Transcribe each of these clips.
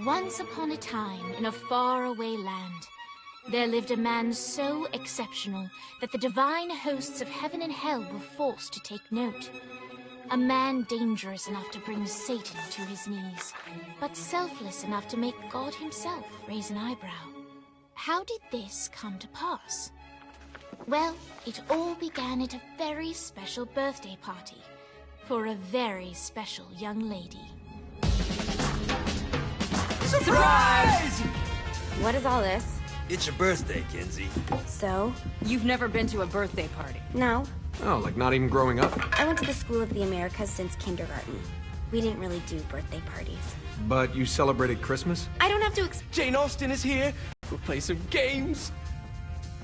Once upon a time, in a faraway land, there lived a man so exceptional that the divine hosts of heaven and hell were forced to take note. A man dangerous enough to bring Satan to his knees, but selfless enough to make God himself raise an eyebrow. How did this come to pass? Well, it all began at a very special birthday party for a very special young lady. Surprise! What is all this? It's your birthday, Kinsey. So? You've never been to a birthday party? No. Oh, like not even growing up? I went to the School of the Americas since kindergarten. We didn't really do birthday parties. But you celebrated Christmas? I don't have to Jane Austen is here. We'll play some games.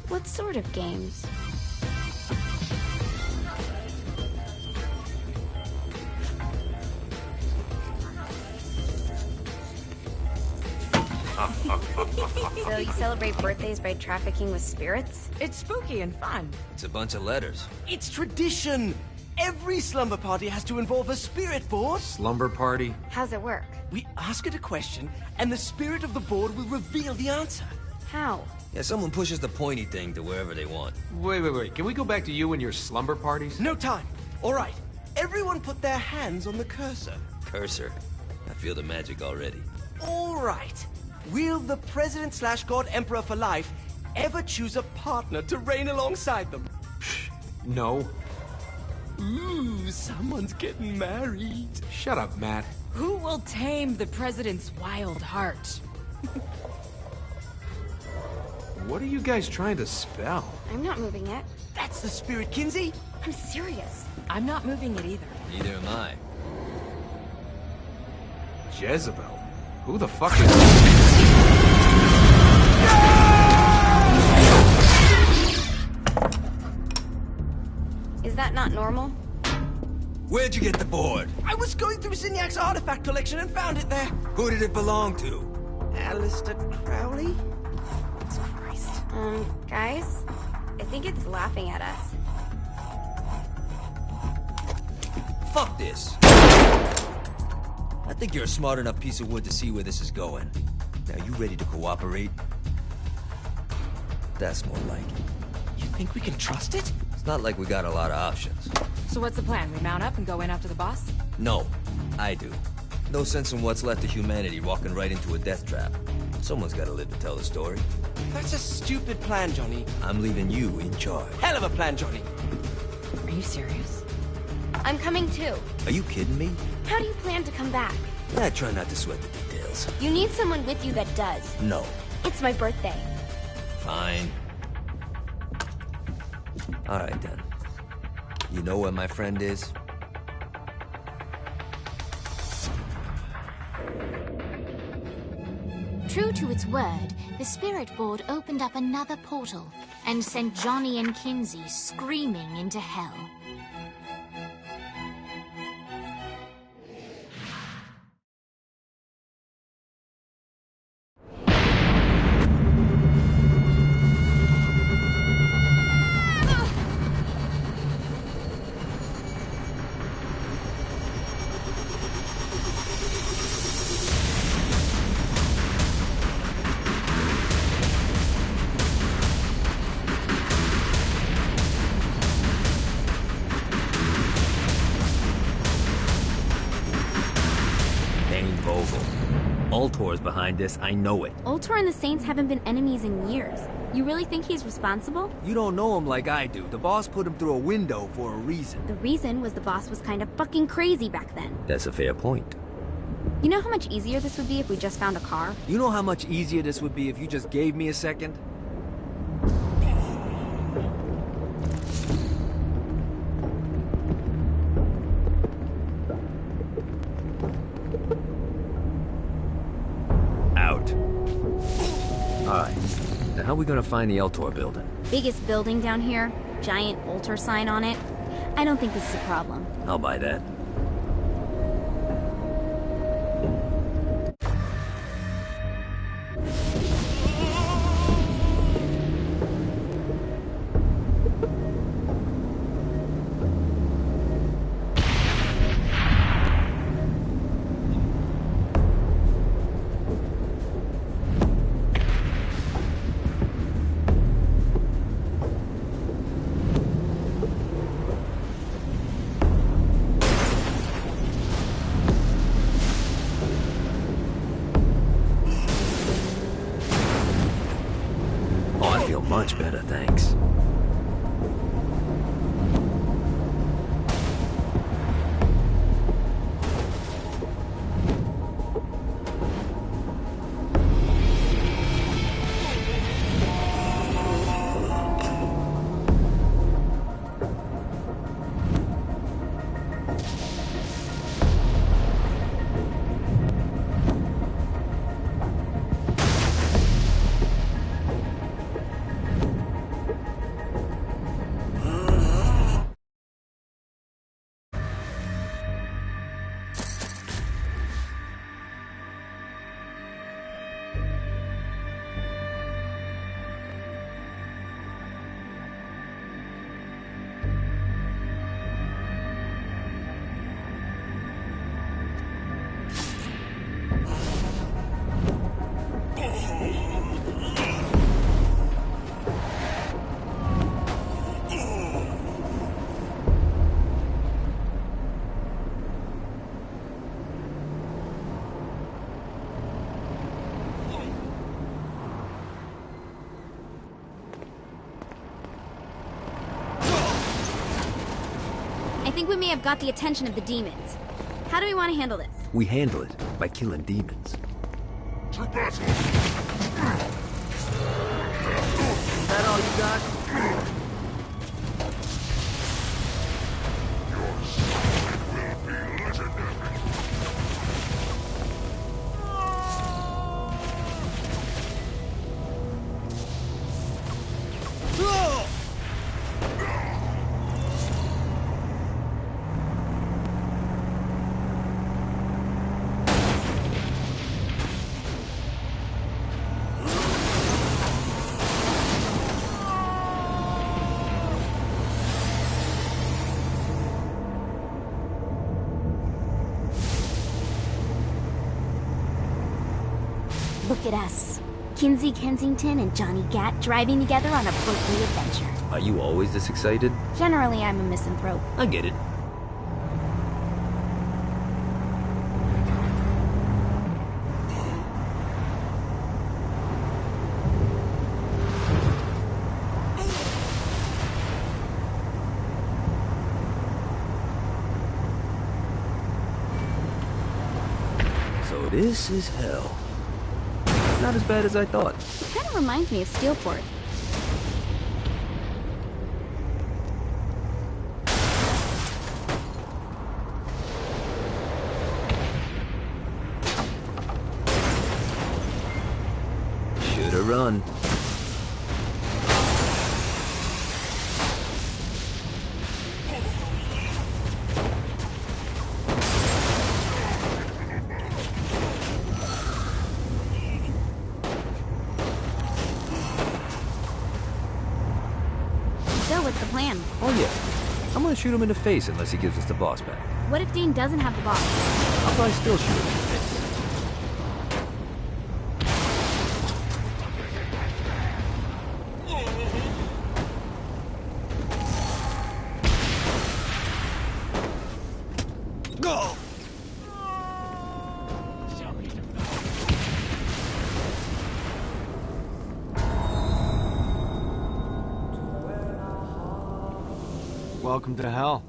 What sort of games? So you celebrate birthdays by trafficking with spirits? It's spooky and fun. It's a bunch of letters. It's tradition. Every slumber party has to involve a spirit board. Slumber party? How's it work? We ask it a question, and the spirit of the board will reveal the answer. How? Yeah, someone pushes the pointy thing to wherever they want. Wait. Can we go back to you and your slumber parties? No time. All right. Everyone put their hands on the cursor. Cursor. I feel the magic already. All right. Will the President/God Emperor for life ever choose a partner to reign alongside them? No. Ooh, someone's getting married. Shut up, Matt. Who will tame the president's wild heart? What are you guys trying to spell? I'm not moving it. That's the spirit, Kinsey. I'm serious. I'm not moving it either. Neither am I. Jezebel? Who the fuck is... Is that not normal? Where'd you get the board? I was going through Signac's artifact collection and found it there. Who did it belong to? Aleister Crowley? Christ. Guys? I think it's laughing at us. Fuck this. I think you're a smart enough piece of wood to see where this is going. Now, you ready to cooperate? That's more like it. You think we can trust it? It's not like we got a lot of options. So what's the plan? We mount up and go in after the boss? No, I do. No sense in what's left of humanity walking right into a death trap. Someone's gotta live to tell the story. That's a stupid plan, Johnny. I'm leaving you in charge. Hell of a plan, Johnny. Are you serious? I'm coming too. Are you kidding me? How do you plan to come back? I try not to sweat the details. You need someone with you that does. No. It's my birthday. Fine. Alright then. You know where my friend is? True to its word, the spirit board opened up another portal and sent Johnny and Kinsey screaming into hell. Ultor's behind this, I know it. Ultor and the Saints haven't been enemies in years. You really think he's responsible? You don't know him like I do. The boss put him through a window for a reason. The reason was the boss was kind of fucking crazy back then. That's a fair point. You know how much easier this would be if we just found a car? You know how much easier this would be if you just gave me a second? Out. Alright. Now how are we gonna find the Eltor building? Biggest building down here, giant Ultor sign on it. I don't think this is a problem. I'll buy that. feel much better, thanks. I think we may have got the attention of the demons. How do we want to handle this? We handle it by killing demons. To battle! Is that all you got? Your side will be legendary. Look at us. Kinsey Kensington and Johnny Gat driving together on a Berkeley adventure. Are you always this excited? Generally, I'm a misanthrope. I get it. So this is hell. Not as bad as I thought. It kind of reminds me of Steelport. Should've run. So, what's the plan? Oh yeah. I'm gonna shoot him in the face unless he gives us the boss back. What if Dean doesn't have the box? I'll probably still shoot him in the face. Go! Welcome to hell.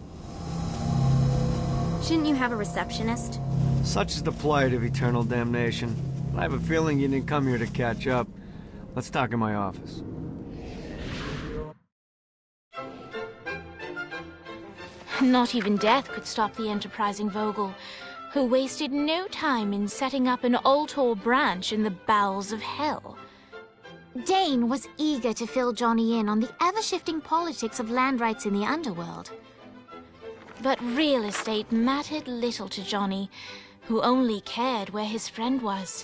Shouldn't you have a receptionist? Such is the plight of eternal damnation. I have a feeling you didn't come here to catch up. Let's talk in my office. Not even death could stop the enterprising Vogel, who wasted no time in setting up an Ultor branch in the bowels of hell. Dane was eager to fill Johnny in on the ever-shifting politics of land rights in the underworld. But real estate mattered little to Johnny, who only cared where his friend was.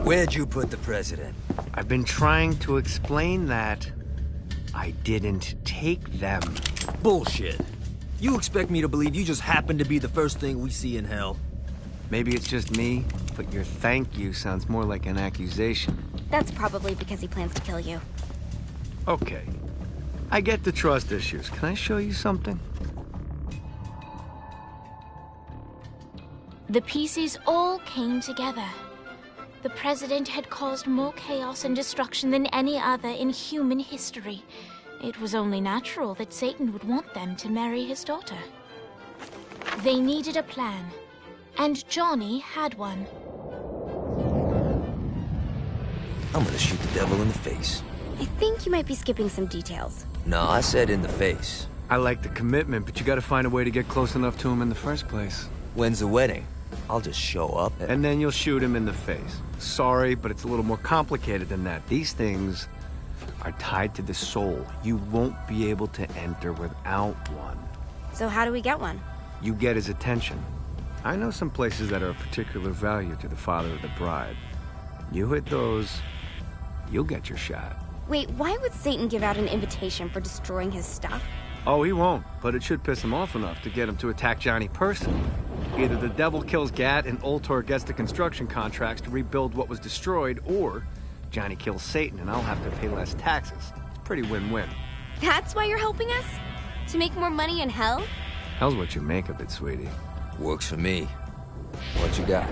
Where'd you put the president? I've been trying to explain that. I didn't take them. Bullshit. You expect me to believe you just happened to be the first thing we see in hell? Maybe it's just me, but your thank you sounds more like an accusation. That's probably because he plans to kill you. Okay. I get the trust issues. Can I show you something? The pieces all came together. The President had caused more chaos and destruction than any other in human history. It was only natural that Satan would want them to marry his daughter. They needed a plan, and Johnny had one. I'm gonna shoot the devil in the face. I think you might be skipping some details. No, I said in the face. I like the commitment, but you gotta find a way to get close enough to him in the first place. When's the wedding? I'll just show up And then you'll shoot him in the face. Sorry, but it's a little more complicated than that. These things are tied to the soul. You won't be able to enter without one. So how do we get one? You get his attention. I know some places that are of particular value to the father of the bride. You hit those, you'll get your shot. Wait, why would Satan give out an invitation for destroying his stuff? Oh, he won't, but it should piss him off enough to get him to attack Johnny personally. Either the devil kills Gat and Ultor gets the construction contracts to rebuild what was destroyed, or Johnny kills Satan and I'll have to pay less taxes. It's pretty win-win. That's why you're helping us? To make more money in hell? Hell's what you make of it, sweetie. Works for me. What you got?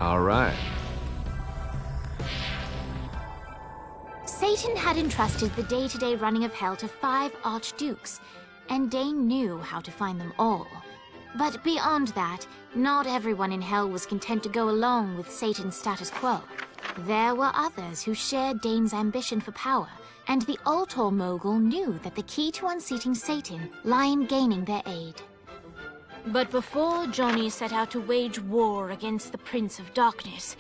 All right. Satan had entrusted the day-to-day running of hell to 5 archdukes, and Dane knew how to find them all. But beyond that, not everyone in hell was content to go along with Satan's status quo. There were others who shared Dane's ambition for power, and the Ultor mogul knew that the key to unseating Satan lay in gaining their aid. But before Johnny set out to wage war against the Prince of Darkness,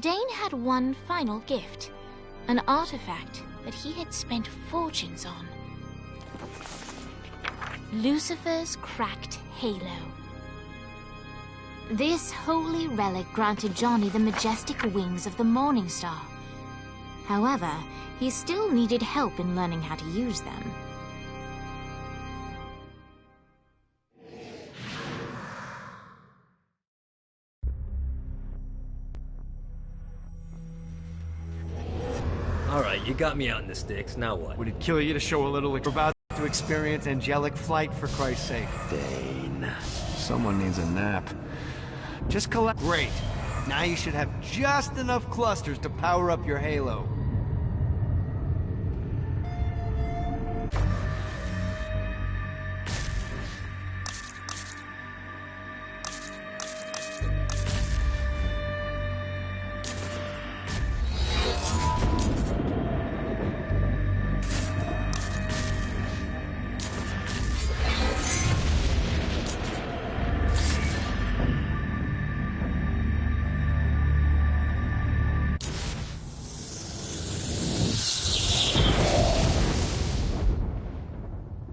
Dane had one final gift. An artifact that he had spent fortunes on. Lucifer's cracked halo. This holy relic granted Johnny the majestic wings of the Morning Star. However, he still needed help in learning how to use them. Alright, you got me out in the sticks, now what? Would it kill you to show a little? We're about to experience angelic flight, for Christ's sake. Dane. Someone needs a nap. Just collect. Great. Now you should have just enough clusters to power up your halo.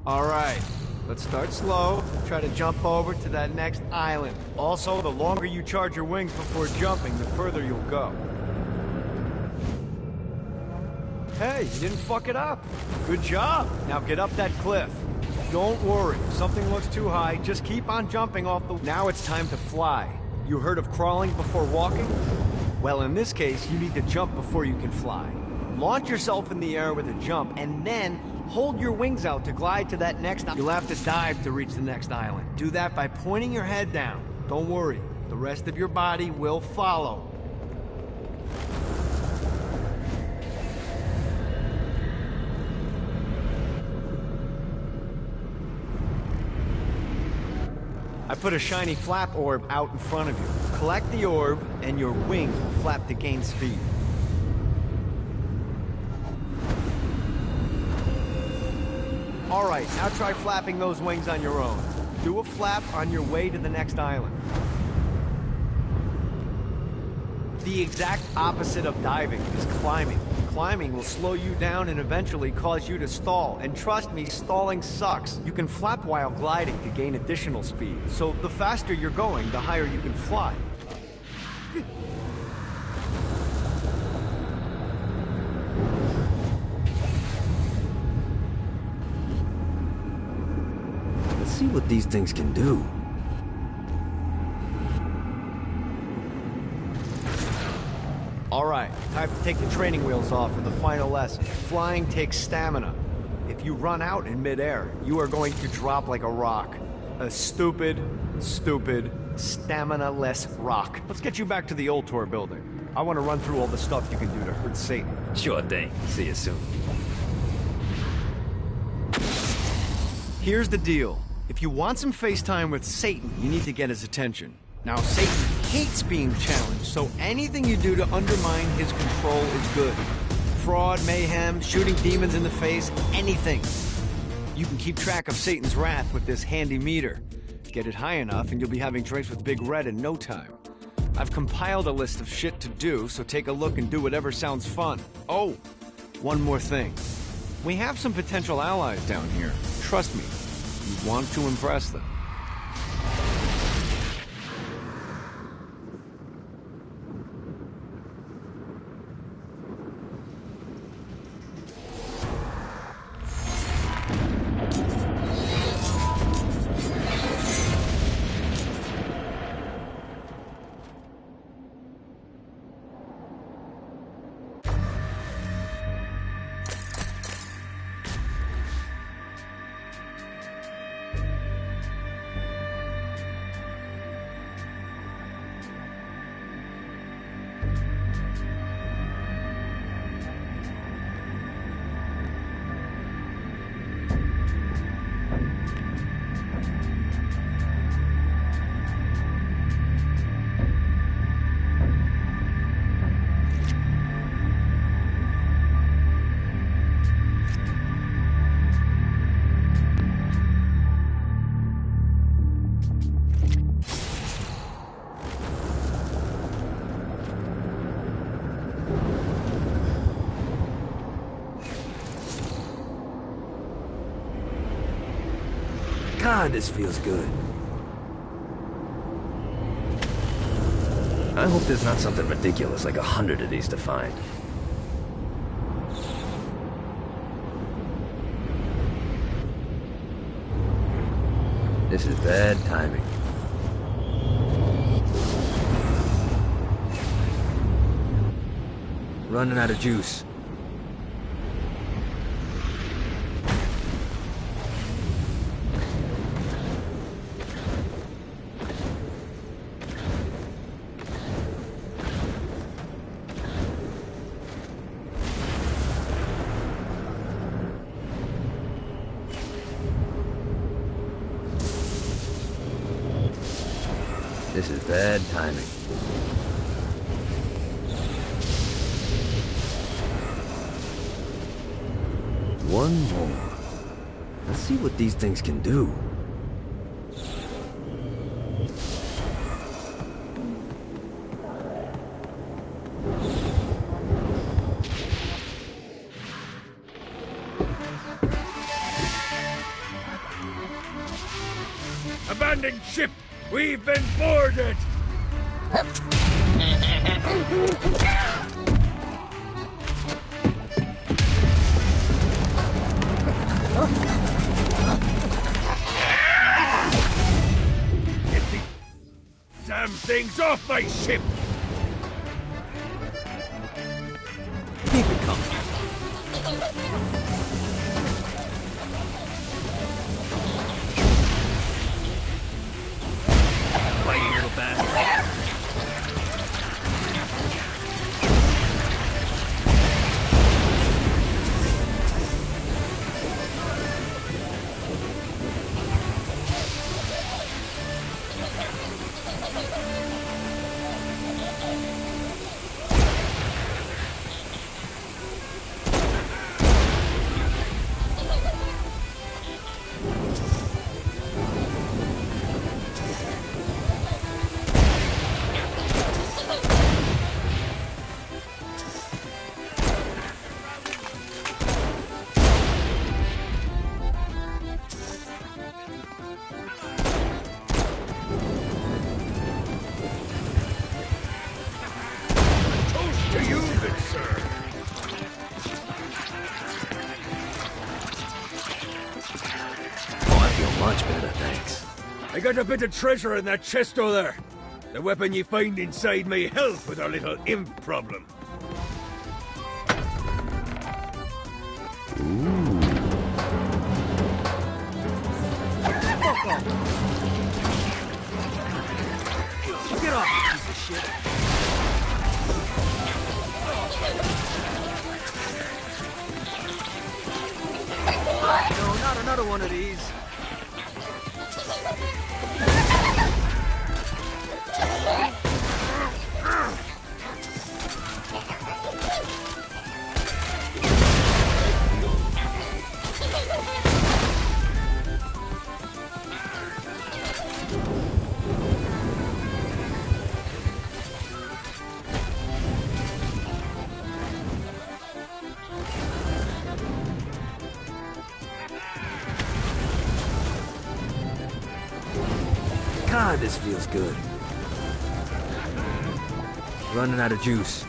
Alright, let's start slow. Try to jump over to that next island. Also, the longer you charge your wings before jumping, the further you'll go. Hey, you didn't fuck it up. Good job. Now get up that cliff. Don't worry, if something looks too high, just keep on jumping off the... Now it's time to fly. You heard of crawling before walking? Well, in this case, you need to jump before you can fly. Launch yourself in the air with a jump, and then hold your wings out to glide to that next... You'll have to dive to reach the next island. Do that by pointing your head down. Don't worry, the rest of your body will follow. I put a shiny flap orb out in front of you. Collect the orb, and your wings will flap to gain speed. Alright, now try flapping those wings on your own. Do a flap on your way to the next island. The exact opposite of diving is climbing. Climbing will slow you down and eventually cause you to stall. And trust me, stalling sucks. You can flap while gliding to gain additional speed. So the faster you're going, the higher you can fly. Let's see what these things can do. Alright, time to take the training wheels off for the final lesson. Flying takes stamina. If you run out in midair, you are going to drop like a rock. A stupid, stamina-less rock. Let's get you back to the Ultor building. I want to run through all the stuff you can do to hurt Satan. Sure thing. See you soon. Here's the deal. If you want some FaceTime with Satan, you need to get his attention. Now, Satan hates being challenged, so anything you do to undermine his control is good. Fraud, mayhem, shooting demons in the face, anything. You can keep track of Satan's wrath with this handy meter. Get it high enough and you'll be having drinks with Big Red in no time. I've compiled a list of shit to do, so take a look and do whatever sounds fun. Oh, one more thing. We have some potential allies down here. Trust me, you want to impress them. God, this feels good. I hope there's not something ridiculous like 100 of these to find. This is bad timing. Running out of juice. This is bad timing. One more. Let's see what these things can do. Abandoned ship! We've been boarded! Get the damn things off my ship! Keep it coming. Much better, thanks. I got a bit of treasure in that chest over there. The weapon you find inside may help with our little imp problem. Fuck off! Get off, you piece of shit! another one of these. God, this feels good. Running out of juice.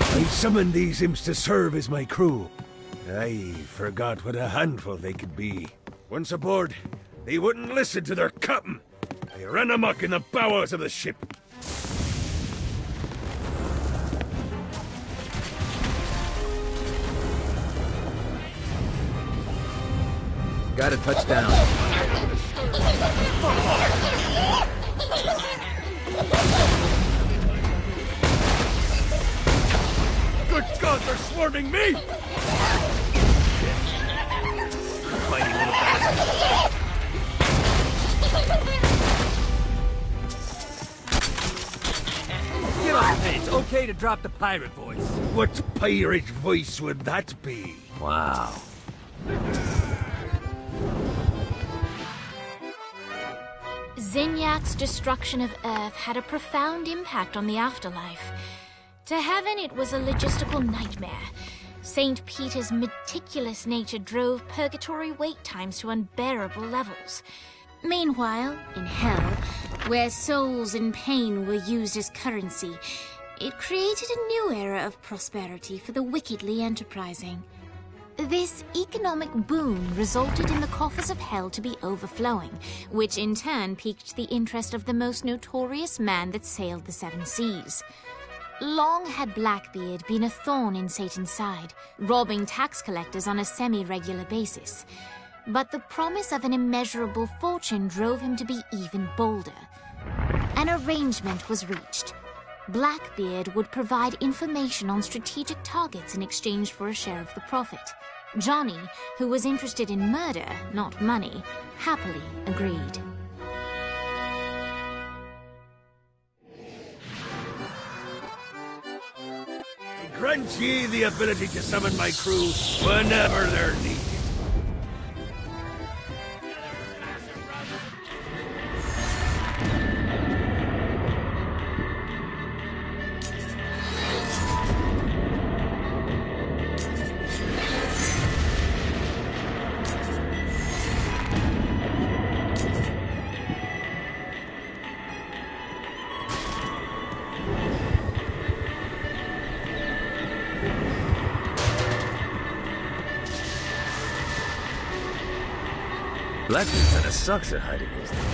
I summoned these imps to serve as my crew. I forgot what a handful they could be. Once aboard, they wouldn't listen to their captain. They ran amok in the bowels of the ship. Got to touch down. Good God, they're swarming me! Mighty little bastard. Get off me. It's okay to drop the pirate voice. What pirate voice would that be? Wow. Zinyak's destruction of Earth had a profound impact on the afterlife. To Heaven, it was a logistical nightmare. St. Peter's meticulous nature drove purgatory wait times to unbearable levels. Meanwhile, in Hell, where souls in pain were used as currency, it created a new era of prosperity for the wickedly enterprising. This economic boom resulted in the coffers of Hell to be overflowing, which in turn piqued the interest of the most notorious man that sailed the seven seas. Long had Blackbeard been a thorn in Satan's side, robbing tax collectors on a semi-regular basis. But the promise of an immeasurable fortune drove him to be even bolder. An arrangement was reached. Blackbeard would provide information on strategic targets in exchange for a share of the profit. Johnny, who was interested in murder, not money, happily agreed. Grant ye the ability to summon my crew whenever they're needed. Blackbeard kinda sucks at hiding these things.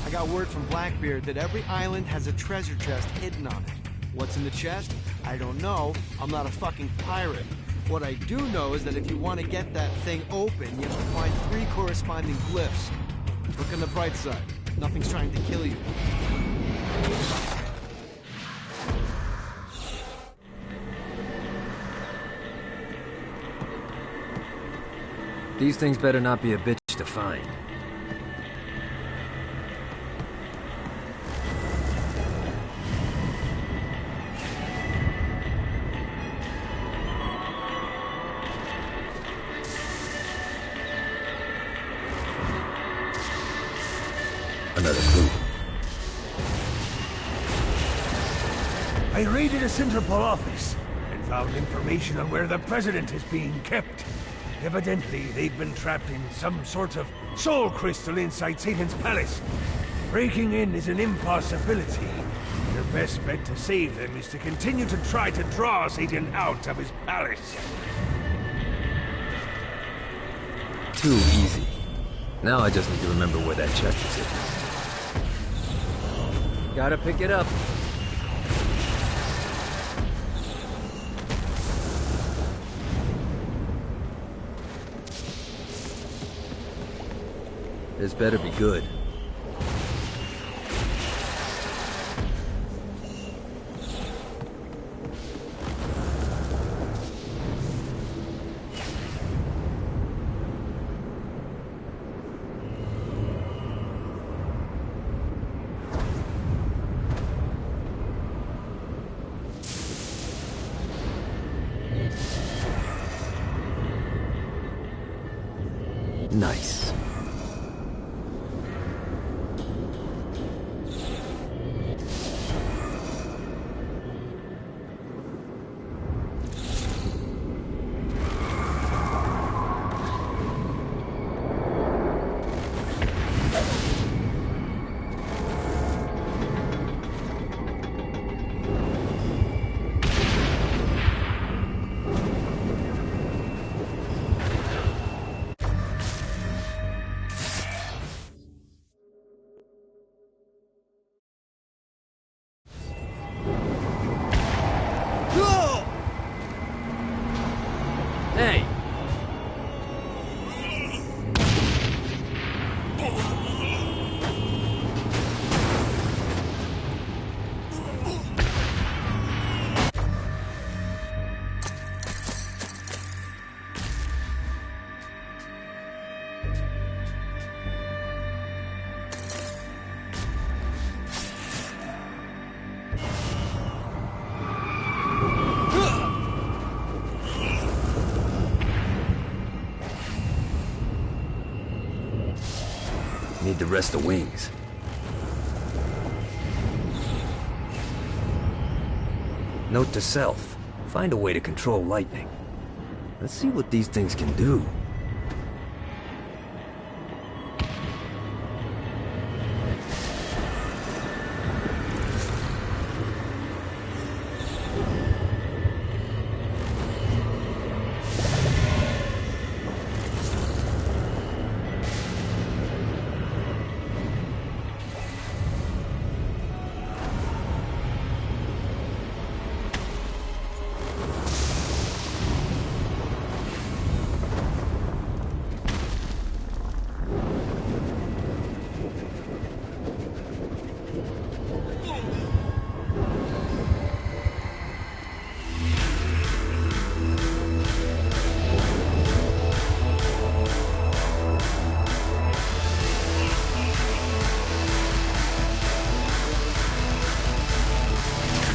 I got word from Blackbeard that every island has a treasure chest hidden on it. What's in the chest? I don't know. I'm not a fucking pirate. What I do know is that if you want to get that thing open, you have to find 3 corresponding glyphs. Look on the bright side. Nothing's trying to kill you. These things better not be a bitch to find. Another clue. I raided a Centerpol office and found information on where the president is being kept. Evidently, they've been trapped in some sort of soul crystal inside Satan's palace. Breaking in is an impossibility. Your best bet to save them is to continue to try to draw Satan out of his palace. Too easy. Now I just need to remember where that chest is hidden. Gotta pick it up. This better be good. Nice. Hey! Need to rest the wings. Note to self. Find a way to control lightning. Let's see what these things can do.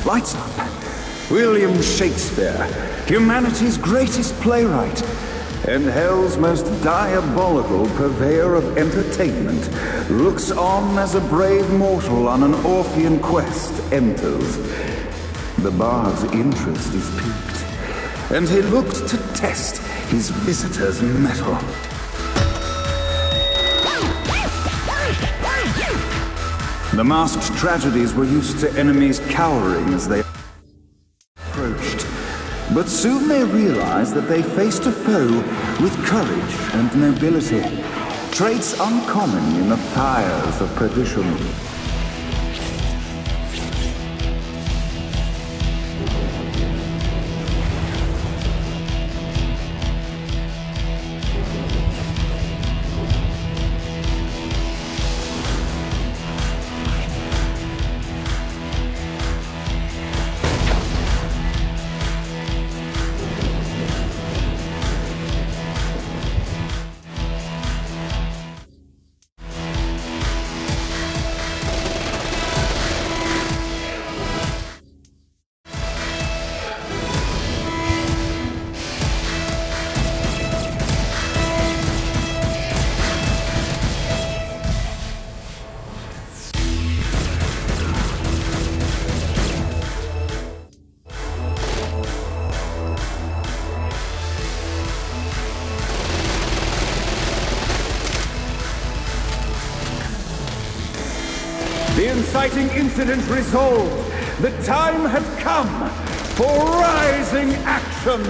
Lights up. William Shakespeare, humanity's greatest playwright, and hell's most diabolical purveyor of entertainment, looks on as a brave mortal on an Orphean quest enters. The bard's interest is piqued, and he looked to test his visitor's mettle. The masked tragedies were used to enemies cowering as they approached. But soon they realized that they faced a foe with courage and nobility, traits uncommon in the fires of perdition. The inciting incident resolved. The time had come for rising action.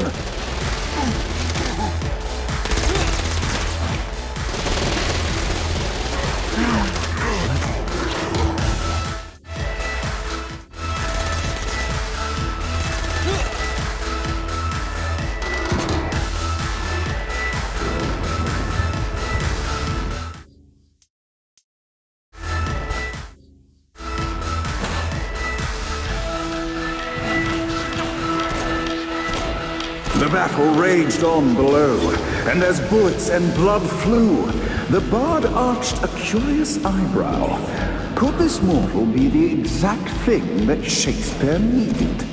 The battle raged on below, and as bullets and blood flew, the bard arched a curious eyebrow. Could this mortal be the exact thing that Shakespeare needed?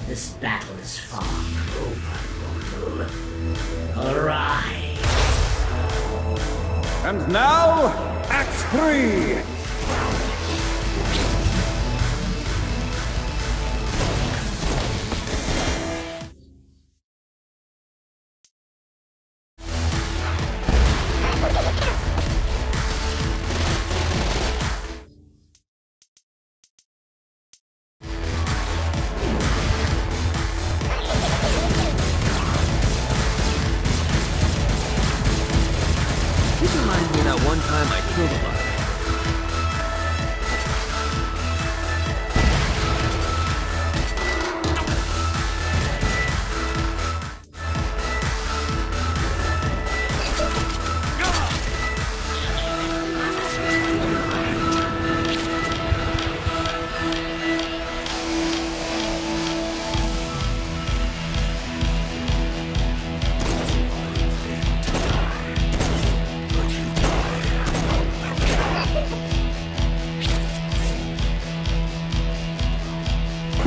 This battle is far from over, mortal. Arise! And now, Act 3! This reminds me of that one time I killed a lot.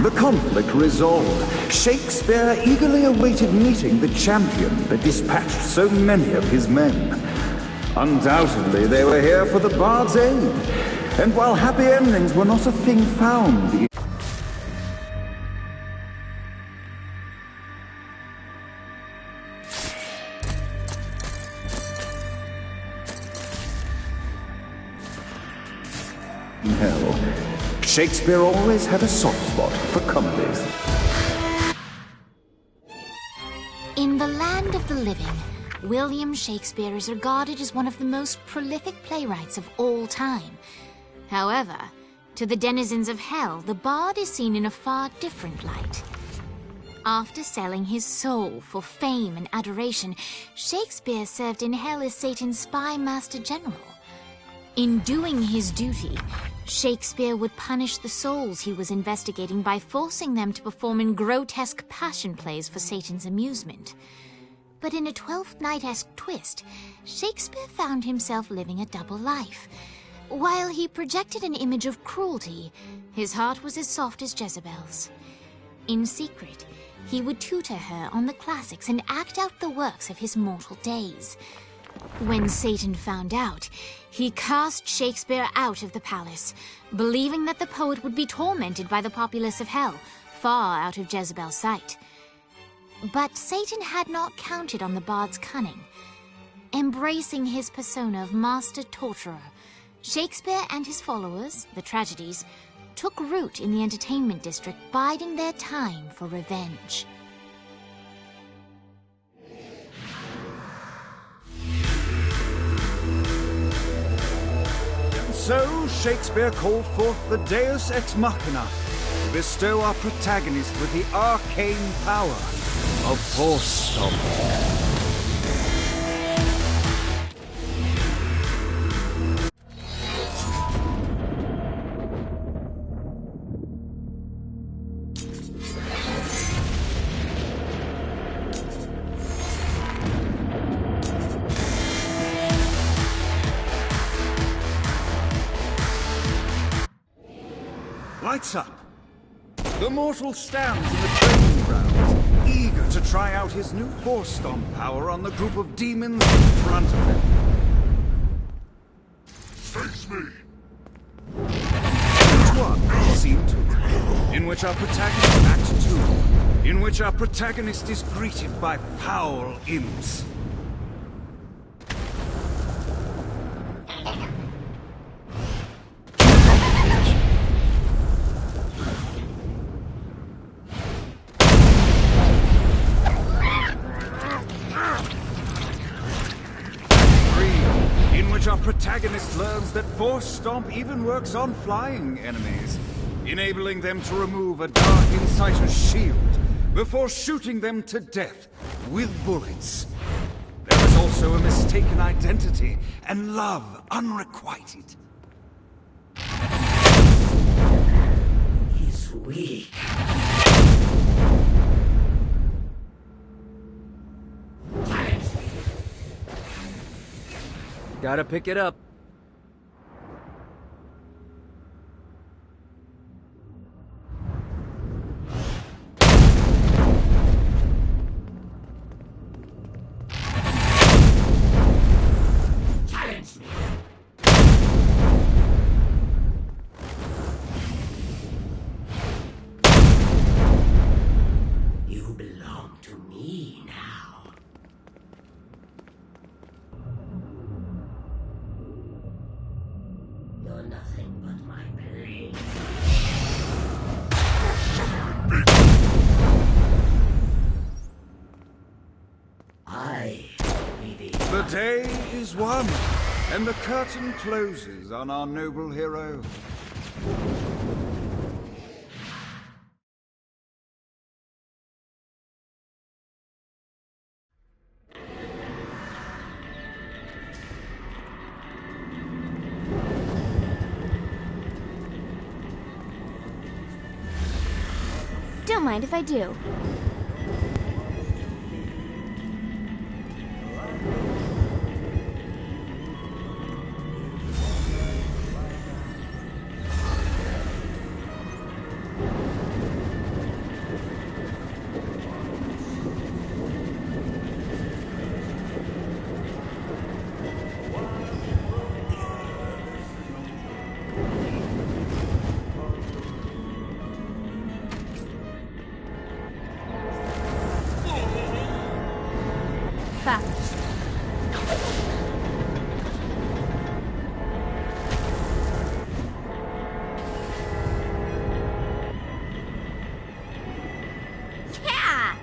The conflict resolved, Shakespeare eagerly awaited meeting the champion that dispatched so many of his men. Undoubtedly, they were here for the bard's aid, and while happy endings were not a thing found in hell, Shakespeare always had a soft spot for comedies. In the land of the living, William Shakespeare is regarded as one of the most prolific playwrights of all time. However, to the denizens of hell, the bard is seen in a far different light. After selling his soul for fame and adoration, Shakespeare served in hell as Satan's spy master general. In doing his duty, Shakespeare would punish the souls he was investigating by forcing them to perform in grotesque passion plays for Satan's amusement. But in a Twelfth Night-esque twist, Shakespeare found himself living a double life. While he projected an image of cruelty, his heart was as soft as Jezebel's. In secret, he would tutor her on the classics and act out the works of his mortal days. When Satan found out, he cast Shakespeare out of the palace, believing that the poet would be tormented by the populace of hell, far out of Jezebel's sight. But Satan had not counted on the bard's cunning. Embracing his persona of master torturer, Shakespeare and his followers, the tragedies, took root in the entertainment district, biding their time for revenge. So, Shakespeare called forth the Deus Ex Machina to bestow our protagonist with the arcane power of Force Stomp. Lights up. The mortal stands in the training grounds, eager to try out his new Force Stomp power on the group of demons in front of him. Face me! Act 1, Scene 2, in which our protagonist Act 2, in which our protagonist is greeted by foul imps. protagonist learns that Force Stomp even works on flying enemies, enabling them to remove a Dark Inciter's shield before shooting them to death with bullets. There is also a mistaken identity and love unrequited. He's weak. Gotta pick it up. Challenge me. You belong to me now. You're nothing but my blade. I be The day is won, and the curtain closes on our noble hero. Don't mind if I do. Fast. Yeah!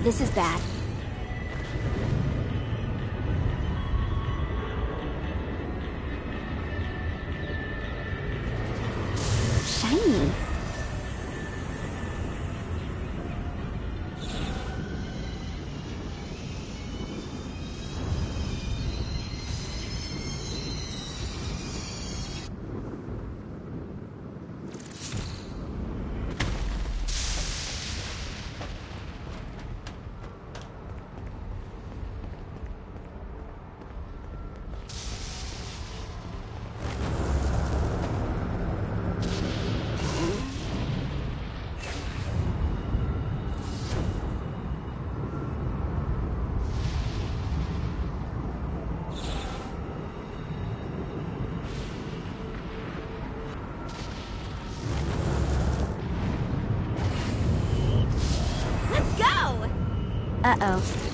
This is bad. Shiny. Uh-oh.